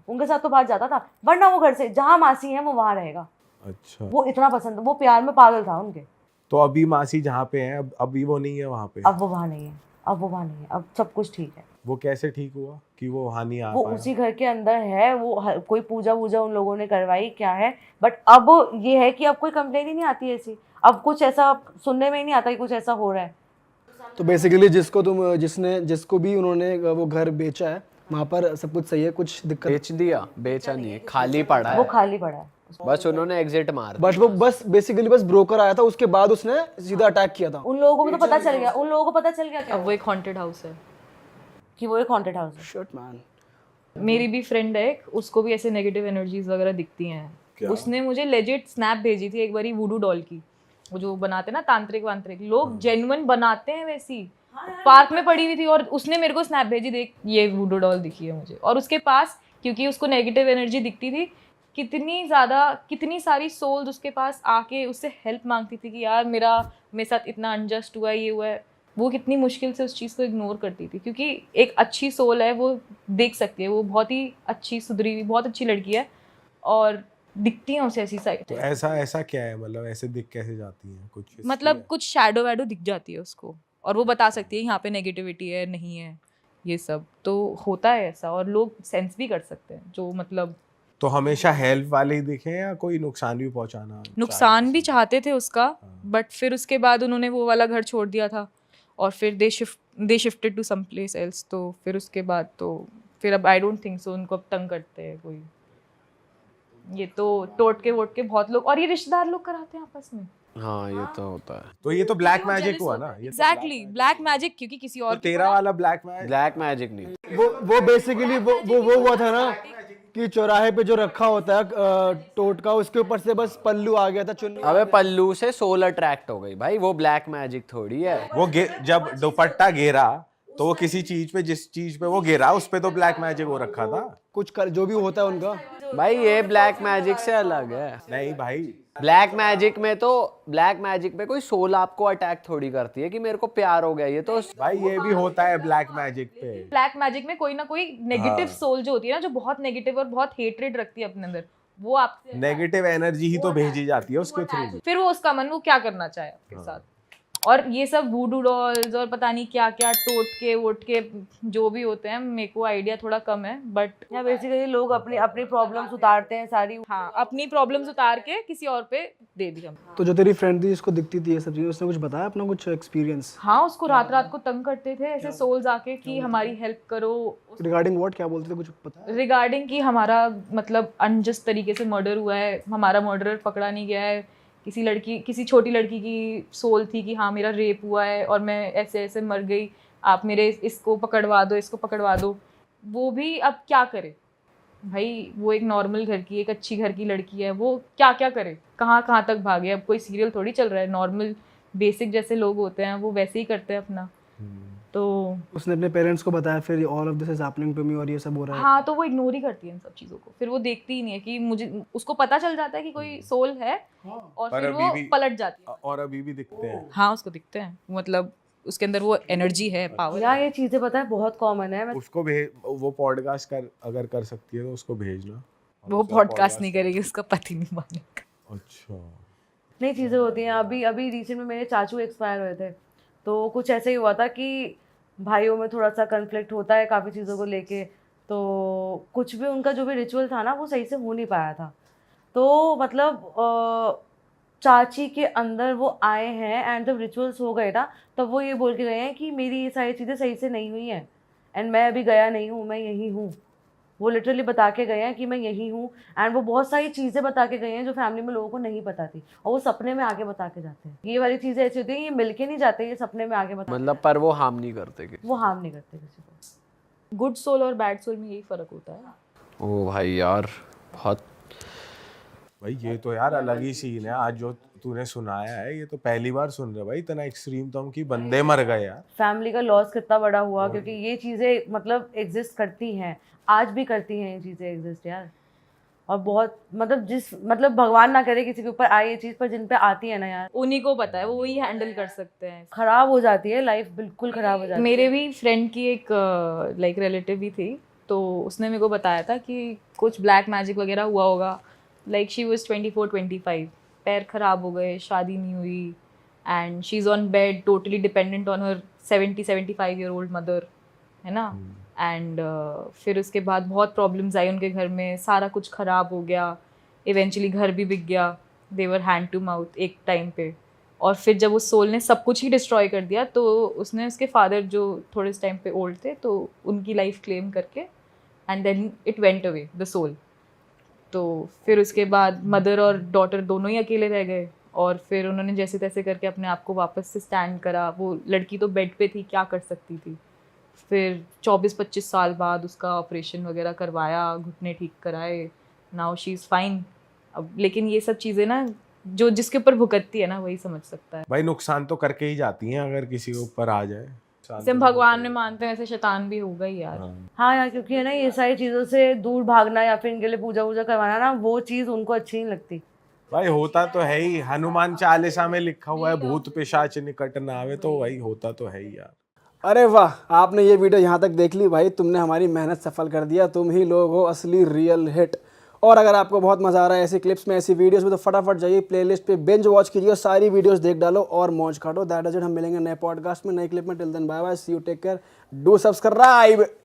उनके साथ तो बाहर जाता था, वरना वो घर से जहाँ मासी है वो वहाँ रहेगा। अच्छा, वो इतना पसंद, वो प्यार में पागल था उनके। तो अभी मासी जहाँ पे है अभी वो नहीं है वहाँ पे। अब वो वहाँ नहीं है, अब वो वहाँ नहीं है, अब सब कुछ ठीक है। वो कैसे ठीक हुआ कि वो वहाँ नहीं आ वो पाया? उसी घर के अंदर है। वो कोई पूजा वूजा उन लोगों ने करवाई क्या है, बट अब ये है कि अब कोई कंप्लेन ही नहीं आती ऐसी। अब कुछ ऐसा सुनने में ही नहीं आता कि कुछ ऐसा हो रहा है। तो बेसिकली जिसको भी उन्होंने वो घर बेचा है, वहाँ पर सब कुछ सही है, कुछ दिक्कत। बेच दिया, बेचा नहीं है, खाली पड़ा वो है, खाली पड़ा है। बस उन्होंने एग्जिट मार दिया। बट वो बस बेसिकली बस ब्रोकर आया था, उसके बाद उसने सीधा अटैक किया था। उन लोगों को भी तो पता चल गया, उन लोगों को पता चल गया क्या अब वो एक हॉन्टेड हाउस है। कि वो एक हॉन्टेड हाउस है। Shit man. मेरी भी फ्रेंड है एक, उसको भी ऐसे नेगेटिव एनर्जीज वगैरह दिखती हैं। उसने मुझे लेजिट स्नैप भेजी थी एक बारी वुडू डॉल की, वो जो बनाते हैं ना तांत्रिक वांत्रिक लोग, जेन्युइन बनाते हैं वैसी, पार्क में पड़ी हुई थी। और उसने मेरे को स्नैप भेजी, देख ये वुडू डॉल दिखी है मुझे। और उसके पास, क्योंकि उसको नेगेटिव एनर्जी दिखती थी, कितनी सारी सोल्स उसके पास आके उससे हेल्प मांगती थी कि यार मेरे साथ इतना अनजस्ट हुआ है, ये हुआ है। वो कितनी मुश्किल से उस चीज़ को इग्नोर करती थी, क्योंकि एक अच्छी सोल है, वो देख सकती है, वो बहुत ही अच्छी सुधरी हुई बहुत अच्छी लड़की है और दिखती है उसे ऐसी साइड। तो ऐसा क्या है, मतलब ऐसे दिख कैसे जाती है कुछ मतलब कुछ शैडो वैडो दिख जाती है उसको, और वो बता सकती है यहाँ पे नेगेटिविटी है, नहीं है, ये सब तो होता है ऐसा। और लोग सेंस भी कर सकते हैं जो मतलब। तो हमेशा हेल्प वाले ही दिखे या कोई नुकसान भी पहुंचाना? नुकसान भी चाहते थे उसका, बट फिर उसके बाद उन्होंने वो वाला घर छोड़ दिया था और फिर they shifted to some place else. तो फिर उसके बाद तो फिर अब आई डोंट थिंक सो उनको अब तंग करते हैं कोई। ये तो टोट के बहुत लोग, और ये रिश्तेदार लोग कराते हैं आपस में। हाँ, ये तो होता है। तो ये तो ब्लैक मैजिक हुआ ना, ये एग्जैक्टली ब्लैक मैजिक, क्योंकि किसी तो और तेरा वाला ब्लैक मैजिक। ब्लैक मैजिक नहीं, वो बेसिकली वो हुआ था ना कि चौराहे पे जो रखा होता है टोटका, उसके ऊपर से बस पल्लू आ गया था चुन्नी। अबे पल्लू से सोल अट्रैक्ट हो गई भाई, वो ब्लैक मैजिक थोड़ी है। जब दुपट्टा घेरा तो वो किसी चीज पे, जिस चीज पे वो घेरा उस पे तो ब्लैक मैजिक हो रखा था। कुछ कर जो भी होता है उनका। भाई ये ब्लैक मैजिक से अलग है। नहीं भाई, ब्लैक मैजिक में कोई सोल आपको अटैक थोड़ी करती है कि मेरे को प्यार हो गया, ये तो भाई ये भी होता है ब्लैक मैजिक पे। ब्लैक मैजिक में कोई ना कोई नेगेटिव सोल जो होती है ना, जो बहुत नेगेटिव और बहुत हेट्रेड रखती है अपने अंदर, वो आपसे नेगेटिव एनर्जी ही तो भेजी जाती है उसके थ्रू। फिर वो उसका मन वो क्या करना चाहे आपके साथ। और ये सब वूडू डॉल्स और पता नहीं क्या क्या टोटके वोटके जो भी होते हैं, मेरे को आइडिया थोड़ा कम है, बट या बेसिकली लोग अपनी प्रॉब्लम्स उतारते हैं सारी। हाँ, अपनी प्रॉब्लम्स उतार के किसी और पे दे दी हम। तो जो तेरी फ्रेंड थी जिसको दिखती थी ये सब चीजें, उसने कुछ बताया अपना कुछ एक्सपीरियंस हाँ, उसको रात रात को तंग करते थे ऐसे सोल्स आके कि हमारी हेल्प करो, रिगार्डिंग व्हाट, क्या बोलते थे, कुछ पता है? रिगार्डिंग कि हमारा मतलब अनजस्ट तरीके से मर्डर हुआ है, हमारा मर्डरर पकड़ा नहीं गया है, किसी छोटी लड़की की सोल थी कि हाँ मेरा रेप हुआ है और मैं ऐसे ऐसे मर गई, आप मेरे इसको पकड़वा दो। वो भी अब क्या करे भाई, वो एक नॉर्मल घर की, एक अच्छी घर की लड़की है, वो क्या क्या करे, कहाँ तक भागे। अब कोई सीरियल थोड़ी चल रहा है, नॉर्मल बेसिक जैसे लोग होते हैं वो वैसे ही करते हैं अपना। तो उसने अपने पेरेंट्स को बताया फिर all of this is happening to me और ये सब हो रहा है? हाँ, तो वो इग्नोर ही करती है इन सब चीज़ों को, फिर वो देखती ही नहीं है कि मुझे, उसको पता चल जाता है कि कोई सोल है और पर फिर अभी वो भी- पलट जाती है। और अभी भी दिखते हैं। हाँ, उसको दिखते हैं, मतलब उसके अंदर वो एनर्जी है, पावर। यार ये चीजें पता है बहुत कॉमन है। उसको भेज, वो पॉडकास्ट अगर कर सकती है तो उसको भेजना। वो पॉडकास्ट नहीं करेगी, उसका पति नहीं मानेगा। अच्छा नई चीज़ें होती हैं। अभी अभी रिसेंट में मेरे चाचू एक्सपायर हुए थे, तो कुछ ऐसे ही हुआ था कि भाइयों में थोड़ा सा कन्फ्लिक्ट होता है काफ़ी चीज़ों को लेके, तो कुछ भी उनका जो भी रिचुअल था ना वो सही से हो नहीं पाया था। तो मतलब चाची के अंदर वो आए हैं एंड जब रिचुअल्स हो गए ना, तब वो ये बोल के गए हैं कि मेरी ये सारी चीज़ें सही से नहीं हुई हैं एंड मैं अभी गया नहीं हूँ, मैं यहीं हूँ। वो लिटरली बता के गए हैं कि मैं यहीं हूँ एंड वो बहुत सारी चीज़ें बता के गए हैं जो फैमिली में लोगों को नहीं पता थी, और वो सपने में आके बता के जाते हैं। ये वाली चीज़ें ऐसी होती हैं, ये मिल के नहीं जाते, ये सपने में आके बता मतलब पर वो हार्म नहीं करते कि वो हार्म नहीं करते किसी को। गुड सोल और बैड सोल में यही फर्क होता है। ओ भाई यार बहुत भाई ये तो यार अलग ही सीन है। आज जो तूने सुनाया है ये तो पहली बार सुन रहे भाई, इतना एक्सट्रीम तो हम कि बंदे मर गए यार। फैमिली का लॉस कितना बड़ा हुआ, क्योंकि ये चीज़ें मतलब एग्जिस्ट करती हैं, आज भी करती हैं ये चीज़ें एग्जिस्ट यार। और बहुत मतलब मतलब भगवान ना करे किसी के ऊपर आए ये चीज़, पर जिन पे आती है ना यार, उन्हीं को पता है, वो वही हैंडल कर सकते हैं। खराब हो जाती है लाइफ, बिल्कुल खराब हो जाती है। मेरे भी फ्रेंड की एक लाइक रिलेटिव भी थी, तो उसने मेरे को बताया था कि कुछ ब्लैक मैजिक वगैरह हुआ होगा। लाइक शी वाज 24-25, पैर खराब हो गए, शादी नहीं हुई, and she is on bed totally dependent on her 70-75 year old mother, है ना। एंड फिर उसके बाद बहुत प्रॉब्लम्स आई उनके घर में, सारा कुछ ख़राब हो गया, इवेंचुअली घर भी बिक गया, दे वर हैंड टू माउथ एक टाइम पे। और फिर जब उस सोल ने सब कुछ ही डिस्ट्रॉय कर दिया, तो उसने उसके फादर जो थोड़े टाइम पे ओल्ड थे, तो उनकी लाइफ क्लेम करके and then it went away the soul. तो फिर उसके बाद मदर और डॉटर दोनों ही अकेले रह गए, और फिर उन्होंने जैसे तैसे करके अपने आप को वापस से स्टैंड करा। वो लड़की तो बेड पे थी, क्या कर सकती थी। फिर 24-25 साल बाद उसका ऑपरेशन वगैरह करवाया, घुटने ठीक कराए, नाउ शी इज़ फाइन। अब लेकिन ये सब चीज़ें ना जो जिसके ऊपर भुगतती है ना वही समझ सकता है। भाई नुकसान तो करके ही जाती हैं अगर किसी के ऊपर आ जाए। जैसे हम भगवान में मानते हैं वैसे शैतान भी होगा ही यार। हाँ यार, क्योंकि है ना ये सारी चीज़ों से दूर भागना या फिर इनके लिए पूजा वूजा करवाना ना, वो चीज़ उनको अच्छी नहीं लगती। भाई होता तो है ही, हनुमान चालीसा में लिखा हुआ है भूत पिशाच निकट न आवे, तो भाई होता तो है ही यार। अरे वाह, आपने ये वीडियो यहाँ तक देख ली भाई, तुमने हमारी मेहनत सफल कर दिया। तुम ही लोग हो असली रियल हिट। और अगर आपको बहुत मज़ा आ रहा है ऐसी क्लिप्स में, ऐसी वीडियोस में, तो फटाफट जाइए प्लेलिस्ट पे, बिंज वॉच कीजिए, सारी वीडियोस देख डालो और मौज काटो। That is it. हम मिलेंगे नए पॉडकास्ट में, नए क्लिप में। Till then bye bye, see you, take care, do subscribe.